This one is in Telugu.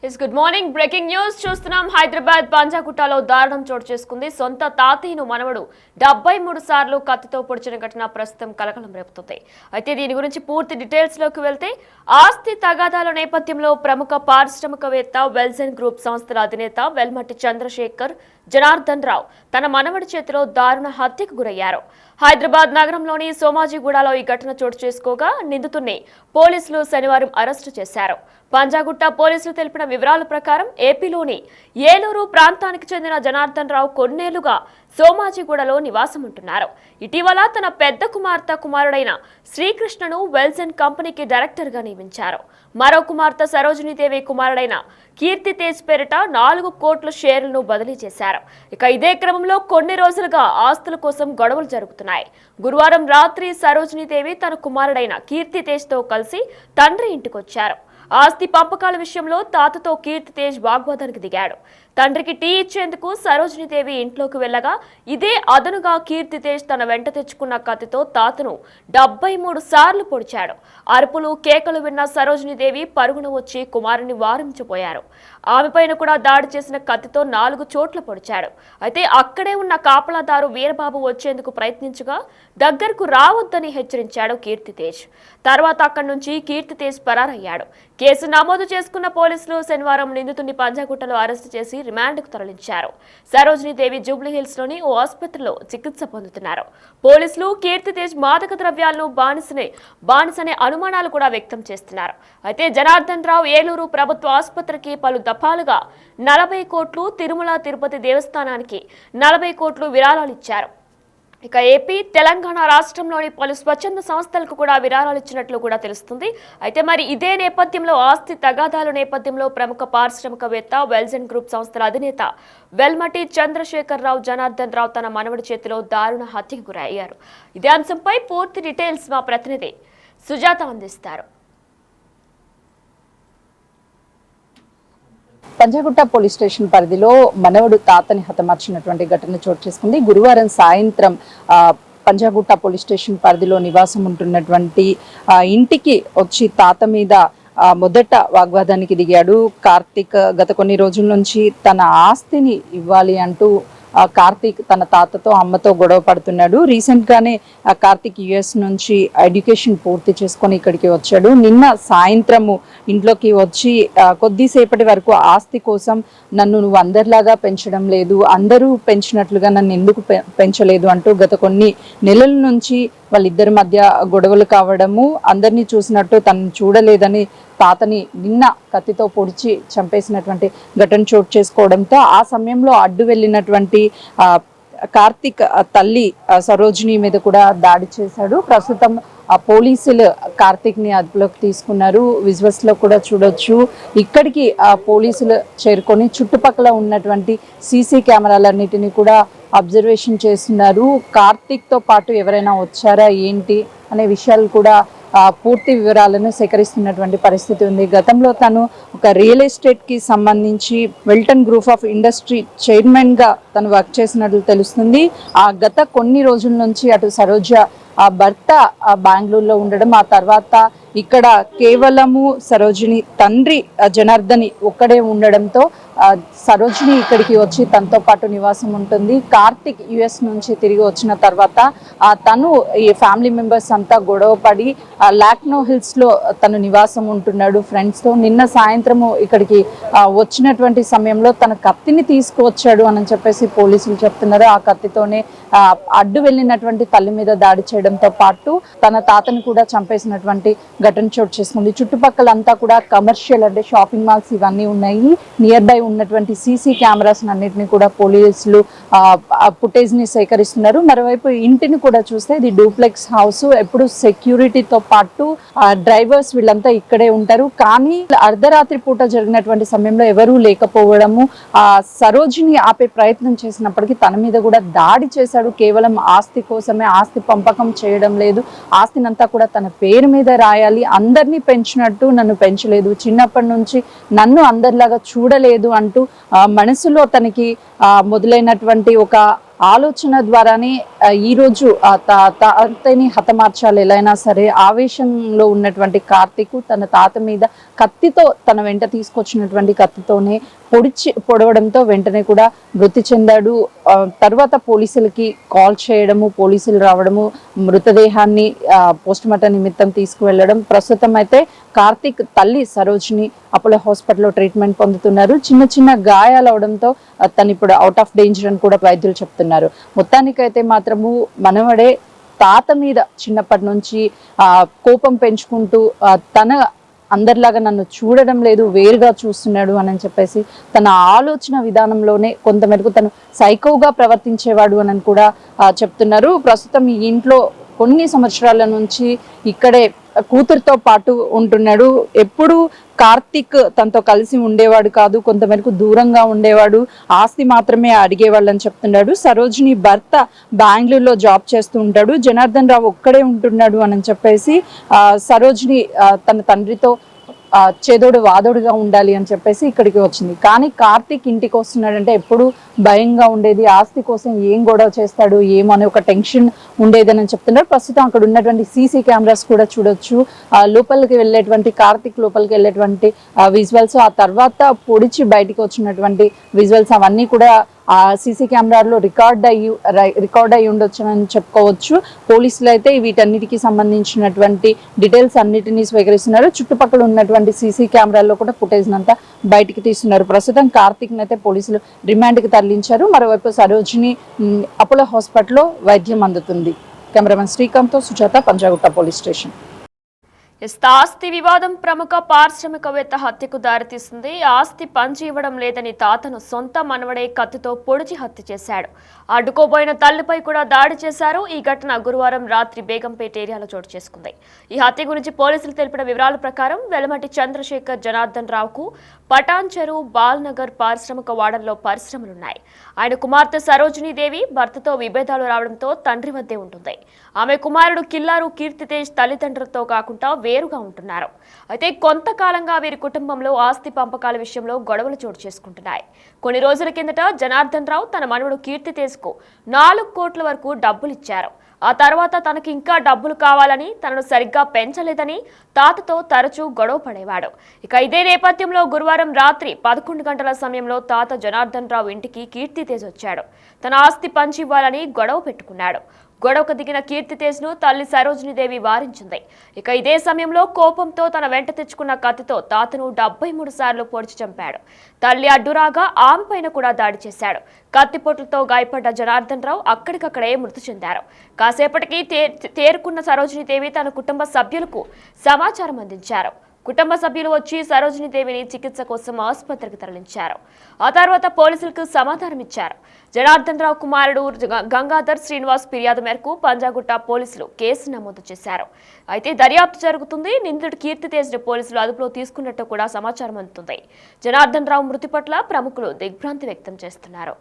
Good morning. బ్రేకింగ్ న్యూస్ చూస్తున్నాం. హైదరాబాద్ పంజాగుట్టలో దారుణం చోటు చేసుకుంది. సొంత తాతయ్యను మనవడు 73 సార్లు కత్తితో పొడిచిన ఘటన ప్రస్తుతం కలకలం రేపుతుంది. అయితే దీని గురించి పూర్తి డీటెయిల్స్ లోకి వెళ్తే ఆస్తి తగాదాల నేపథ్యంలో ప్రముఖ పారిశ్రామికవేత్త వెల్జన్ గ్రూప్ సంస్థల అధినేత వెల్మటి చంద్రశేఖర్ జనార్దన్ రావు తన మనవడి చేతిలో దారుణ హత్యకు గురయ్యారు. హైదరాబాద్ నగరంలోని సోమాజిగూడలో ఈ ఘటన చోటు చేసుకోగా నిందితుడిని పోలీసులు శనివారం అరెస్టు చేశారు. పంజాగుట్ట పోలీసులు తెలిపిన వివరాల ప్రకారం ఏపీలోని ఏలూరు ప్రాంతానికి చెందిన జనార్దన్ రావు కొన్నేళ్లుగా సోమాజిగూడలో నివాసం ఉంటున్నారు. ఇటీవల తన పెద్ద కుమారుడైన శ్రీకృష్ణను వెల్జన్ కంపెనీకి డైరెక్టర్ గా నియమించారు. మరో కుమార్తె సరోజినీదేవి కుమారుడైన కీర్తి తేజ్ పేరిట 4 కోట్ల షేర్లను బదిలీ చేశారు. ఇక ఇదే క్రమంలో కొన్ని రోజులుగా ఆస్తుల కోసం గొడవలు జరుగుతున్నాయి. గురువారం రాత్రి సరోజినీదేవి తన కుమారుడైన కీర్తి తేజ్ తో కలిసి తండ్రి ఇంటికొచ్చారు. ఆస్తి పంపకాల విషయంలో తాతతో కీర్తి తేజ్ వాగ్వాదానికి దిగాడు. తండ్రికి టీ ఇచ్చేందుకు సరోజినీదేవి ఇంట్లోకి వెళ్లగా ఇదే అదనుగా కీర్తి తేజ్ తన వెంట తెచ్చుకున్న కత్తితో తాతను 73 సార్లు పొడిచాడు. అరుపులు కేకలు విన్న సరోజినీదేవి పరుగున వచ్చి కుమారుని వారించిపోయారు. ఆమెపైన కూడా దాడి చేసిన కత్తితో 4 చోట్ల పొడిచాడు. అయితే అక్కడే ఉన్న కాపలాదారు వీరబాబు వచ్చేందుకు ప్రయత్నించగా దగ్గరకు రావద్దని హెచ్చరించాడు కీర్తి తేజ్. తర్వాత అక్కడి నుంచి కీర్తి తేజ్ పరారయ్యాడు. కేసు నమోదు చేసుకున్న పోలీసులు శనివారం నిందితుడిని పంజాగుట్టలో అరెస్టు చేసి రిమాండ్కు తరలించారు. సరోజినీదేవి జూబ్లీహిల్స్ లోని ఓ ఆసుపత్రిలో చికిత్స పొందుతున్నారు. పోలీసులు కీర్తి తేజ్ మాదక ద్రవ్యాలను బానిసనే అనుమానాలు కూడా వ్యక్తం చేస్తున్నారు. అయితే జనార్దన్ రావు ఏలూరు ప్రభుత్వ ఆసుపత్రికి పలు దఫాలుగా 40 కోట్లు, తిరుమల తిరుపతి దేవస్థానానికి 40 కోట్లు విరాళాలు ఇచ్చారు. ఇక ఏపీ, తెలంగాణ రాష్ట్రంలోని పలు స్వచ్ఛంద సంస్థలకు కూడా విరాళాలు ఇచ్చినట్లు కూడా తెలుస్తుంది. అయితే మరి ఇదే నేపథ్యంలో ఆస్తి తగాదాల నేపథ్యంలో ప్రముఖ పారిశ్రామికవేత్త వెల్జన్ గ్రూప్ సంస్థల అధినేత వెల్మటి చంద్రశేఖర్ రావు జనార్దన్ రావు తన మనవడి చేతిలో దారుణ హత్యకు గురయ్యారు. ఇదే అంశంపై పూర్తి డీటెయిల్స్ మా ప్రతినిధి సుజాత అందిస్తారు. పంజాగుట్ట పోలీస్ స్టేషన్ పరిధిలో మనవడు తాతని హతమార్చినటువంటి ఘటన చోటు చేసుకుంది. గురువారం సాయంత్రం పంజాగుట్ట పోలీస్ స్టేషన్ పరిధిలో నివాసం ఉంటున్నటువంటి ఇంటికి వచ్చి తాత మీద మొదట వాగ్వాదానికి దిగాడు కార్తీక్. గత కొన్ని రోజుల నుంచి తన ఆస్తిని ఇవ్వాలి అంటూ కార్తీక్ తన తాతతో అమ్మతో గొడవ పడుతున్నాడు. రీసెంట్ గానే కార్తీక్ యుఎస్ నుంచి ఎడ్యుకేషన్ పూర్తి చేసుకొని ఇక్కడికి వచ్చాడు. నిన్న సాయంత్రము ఇంట్లోకి వచ్చి కొద్దిసేపటి వరకు ఆస్తి కోసం నువ్వు అందరిలాగా పెంచడం లేదు, అందరూ పెంచినట్లుగా నన్ను ఎందుకు పెంచలేదు అంటూ గత కొన్ని నెలల నుంచి వాళ్ళిద్దరి మధ్య గొడవలు కావడము, అందరినీ చూసినట్టు తను చూడలేదని తాతని నిన్న కత్తితో పొడిచి చంపేసినటువంటి ఘటన చోటు చేసుకోవడంతో ఆ సమయంలో అడ్డు వెళ్ళినటువంటి కార్తీక్ తల్లి సరోజిని మీద కూడా దాడి చేశాడు. ప్రస్తుతం పోలీసులు కార్తీక్ ని అదుపులోకి తీసుకున్నారు. విజువల్స్ లో కూడా చూడొచ్చు. ఇక్కడికి పోలీసులు చేరుకొని చుట్టుపక్కల ఉన్నటువంటి సీసీ కెమెరాలన్నిటిని కూడా అబ్జర్వేషన్ చేస్తున్నారు. కార్తీక్ తో పాటు ఎవరైనా వచ్చారా ఏంటి అనే విషయాలు కూడా పూర్తి వివరాలను సేకరిస్తున్నటువంటి పరిస్థితి ఉంది. గతంలో తను ఒక రియల్ ఎస్టేట్ కి సంబంధించి Welton group of industry chairman గా తను వర్క్ చేసినట్లు తెలుస్తుంది. ఆ గత కొన్ని రోజుల నుంచి అటు సరోజ భర్త బెంగళూరులో ఉండడం, ఆ తర్వాత ఇక్కడ కేవలము సరోజిని తండ్రి జనార్దని ఒక్కడే ఉండడంతో సరోజిని ఇక్కడికి వచ్చి తనతో పాటు నివాసం ఉంటుంది. కార్తీక్ యుఎస్ నుంచి తిరిగి వచ్చిన తర్వాత తను ఈ ఫ్యామిలీ మెంబర్స్ అంతా గొడవ పడి లాక్నో హిల్స్ లో తను నివాసం ఉంటున్నాడు ఫ్రెండ్స్ తో. నిన్న సాయంత్రము ఇక్కడికి వచ్చినటువంటి సమయంలో తన కత్తిని తీసుకువచ్చాడు అని చెప్పేసి పోలీసులు చెప్తున్నారు. ఆ కత్తితోనే అడ్డు వెళ్ళినటువంటి తల్లి మీద దాడి చేయడంతో పాటు తన తాతని కూడా చంపేసినటువంటి ఘటన చోటు చేసుకుంది. చుట్టుపక్కలంతా కూడా కమర్షియల్ అంటే షాపింగ్ మాల్స్ ఇవన్నీ ఉన్నాయి. నియర్ బై ఉన్నటువంటి సీసీ కెమెరాస్ అన్నిటిని కూడా పోలీసులు ఫుటేజ్ ని సేకరిస్తున్నారు. మరోవైపు ఇంటిని కూడా చూస్తే ఇది డూప్లెక్స్ హౌస్. ఎప్పుడు సెక్యూరిటీతో పాటు డ్రైవర్స్ వీళ్ళంతా ఇక్కడే ఉంటారు. కానీ అర్ధరాత్రి పూట జరిగినటువంటి సమయంలో ఎవరూ లేకపోవడము, సరోజిని ఆపే ప్రయత్నం చేసినప్పటికీ తన మీద కూడా దాడి చేశాడు. కేవలం ఆస్తి కోసమే, ఆస్తి పంపకం చేయడం లేదు, ఆస్తినంతా కూడా తన పేరు మీద రాయాలి, అందరినీ పెంచినట్టు నన్ను పెంచలేదు, చిన్నప్పటి నుంచి నన్ను అందరిలాగా చూడలేదు అంటూ మనసులో తనకి మొదలైనటువంటి ఒక ఆలోచన ద్వారానే ఈ రోజు తాతని హతమార్చాలి ఎలా అయినా సరే ఆవేశంలో ఉన్నటువంటి కార్తీక్ తన తాత మీద కత్తితో తన వెంట తీసుకొచ్చినటువంటి కత్తితోనే పొడవడంతో వెంటనే కూడా మృతి చెందాడు. తర్వాత పోలీసులకి కాల్ చేయడము, పోలీసులు రావడము, మృతదేహాన్ని పోస్ట్ మార్టం నిమిత్తం తీసుకువెళ్ళడం. ప్రస్తుతం అయితే కార్తీక్ తల్లి సరోజిని అపోలో హాస్పిటల్లో ట్రీట్మెంట్ పొందుతున్నారు. చిన్న చిన్న గాయాలు అవడంతో తను ఇప్పుడు అవుట్ ఆఫ్ డేంజర్ అని కూడా వైద్యులు చెప్తున్నారు. మొత్తానికైతే మాత్రము మనవడే తాత మీద చిన్నప్పటి నుంచి కోపం పెంచుకుంటూ తన అందరిలాగా నన్ను చూడడం లేదు, వేరుగా చూస్తున్నాడు అని చెప్పేసి తన ఆలోచన విధానంలోనే కొంతమేరకు తను సైకోగా ప్రవర్తించేవాడు అని కూడా చెప్తున్నారు. ప్రస్తుతం ఈ ఇంట్లో కొన్ని సంవత్సరాల నుంచి ఇక్కడే కూతురుతో పాటు ఉంటున్నాడు. ఎప్పుడు కార్తీక్ తనతో కలిసి ఉండేవాడు కాదు, కొంతమేరకు దూరంగా ఉండేవాడు, ఆస్తి మాత్రమే అడిగేవాళ్ళని చెప్తున్నాడు. సరోజిని భర్త బెంగళూరులో జాబ్ చేస్తూ ఉంటాడు, జనార్దన్ రావు ఒక్కడే ఉంటున్నాడు అని చెప్పేసి సరోజిని తన తండ్రితో చేదోడు వాదోడుగా ఉండాలి అని చెప్పేసి ఇక్కడికి వచ్చింది. కానీ కార్తీక్ ఇంటికి వస్తున్నాడంటే ఎప్పుడు భయంగా ఉండేది, ఆస్తి కోసం ఏం గొడవ చేస్తాడు ఏమో అనే ఒక టెన్షన్ ఉండేదని చెప్తున్నారు. ప్రస్తుతం అక్కడ ఉన్నటువంటి సీసీ కెమెరాస్ కూడా చూడొచ్చు. లోపలికి వెళ్ళేటువంటి కార్తీక్ లోపలికి వెళ్ళేటువంటి విజువల్స్, ఆ తర్వాత పొడిచి బయటికి వచ్చినటువంటి విజువల్స్ అవన్నీ కూడా ఆ సీసీ కెమెరాలో రికార్డ్ అయ్యి ఉండొచ్చు అని చెప్పుకోవచ్చు. పోలీసులు అయితే వీటన్నిటికీ సంబంధించినటువంటి డీటెయిల్స్ అన్నిటినీ స్వీకరిస్తున్నారు. చుట్టుపక్కల ఉన్నటువంటి సీసీ కెమెరాల్లో కూడా ఫుటేజ్ అంతా బయటికి తీస్తున్నారు. ప్రస్తుతం కార్తీక్ అయితే పోలీసులు రిమాండ్కి తరలించారు. మరోవైపు సరోజిని అపోలో హాస్పిటల్లో వైద్యం అందుతుంది. కెమెరామెన్ శ్రీకాంత్తో సుజాత, పంజాగుట్ట పోలీస్ స్టేషన్. ఆస్తి వివాదం ప్రముఖ పారిశ్రామికవేత్త హత్యకు దారితీస్తుంది. ఆస్తి పంచి ఇవ్వడం లేదని తాతను సొంత మనవడే కత్తితో పొడిచి హత్య చేశాడు. అడ్డుకోబోయిన తల్లిపై కూడా దాడి చేశారు. ఈ ఘటన గురువారం రాత్రి బేగంపేట ఏరియాలో చోటు చేసుకుంది. ఈ హత్య గురించి పోలీసులు తెలిపిన వివరాల ప్రకారం వెలమటి చంద్రశేఖర్ జనార్దన్ రావుకు పటాన్ చెరువు బాల్నగర్ పారిశ్రామిక వాడల్లో పరిశ్రమలున్నాయి. ఆయన కుమార్తె సరోజినీ దేవి భర్తతో విభేదాలు రావడంతో తండ్రి వద్దే ఉంటుంది. ఆమె కుమారుడు కిల్లారు కీర్తితేజ్ తల్లిదండ్రులతో కాకుండా వేరుగా ఉంటున్నారు. అయితే కొంతకాలంగా వీరి కుటుంబంలో ఆస్తి పంపకాల విషయంలో గొడవలు చోటు చేసుకుంటున్నాయి. కొన్ని రోజుల కిందట జనార్దన్ రావు తన మనవడు కీర్తితేజ్కు 4 కోట్ల వరకు డబ్బులు ఇచ్చారు. ఆ తర్వాత తనకి ఇంకా డబ్బులు కావాలని, తనను సరిగ్గా పెంచలేదని తాతతో తరచూ గొడవ పడేవాడు. ఇక ఇదే నేపథ్యంలో గురువారం రాత్రి 11 గంటల సమయంలో తాత జనార్దన్ రావు ఇంటికి కీర్తితేజ్ వచ్చాడు. తన ఆస్తి పంచి ఇవ్వాలని గొడవ పెట్టుకున్నాడు. గొడవకు దిగిన కీర్తితేజ్ను తల్లి సరోజినీదేవి వారించింది. ఇక ఇదే సమయంలో కోపంతో తన వెంట తెచ్చుకున్న కత్తితో తాతను 73 సార్లు పొడిచి చంపాడు. తల్లి అడ్డురాగా ఆమె పైన కూడా దాడి చేశాడు. కత్తిపోట్లతో గాయపడ్డ జనార్దన్ రావు అక్కడికక్కడే మృతి చెందారు. కాసేపటికి తేరుకున్న సరోజినీదేవి తన కుటుంబ సభ్యులకు సమాచారం అందించారు. కుటుంబ సభ్యులు వచ్చి సరోజినీదేవిని చికిత్స కోసం ఆసుపత్రికి తరలించారు. ఆ తర్వాత పోలీసులకు సమాధానం ఇచ్చారు. జనార్దన్ రావు కుమారుడు గంగాధర్ శ్రీనివాస్ ఫిర్యాదు మేరకు పంజాగుట్ట పోలీసులు కేసు నమోదు చేశారు. అయితే దర్యాప్తు జరుగుతుంది. నిందితుడు కీర్తితేజ్ పోలీసులు అదుపులో తీసుకున్నట్టు కూడా సమాచారం అందుతుంది. జనార్దన్ రావు మృతి పట్ల ప్రముఖులు దిగ్భ్రాంతి వ్యక్తం చేస్తున్నారు.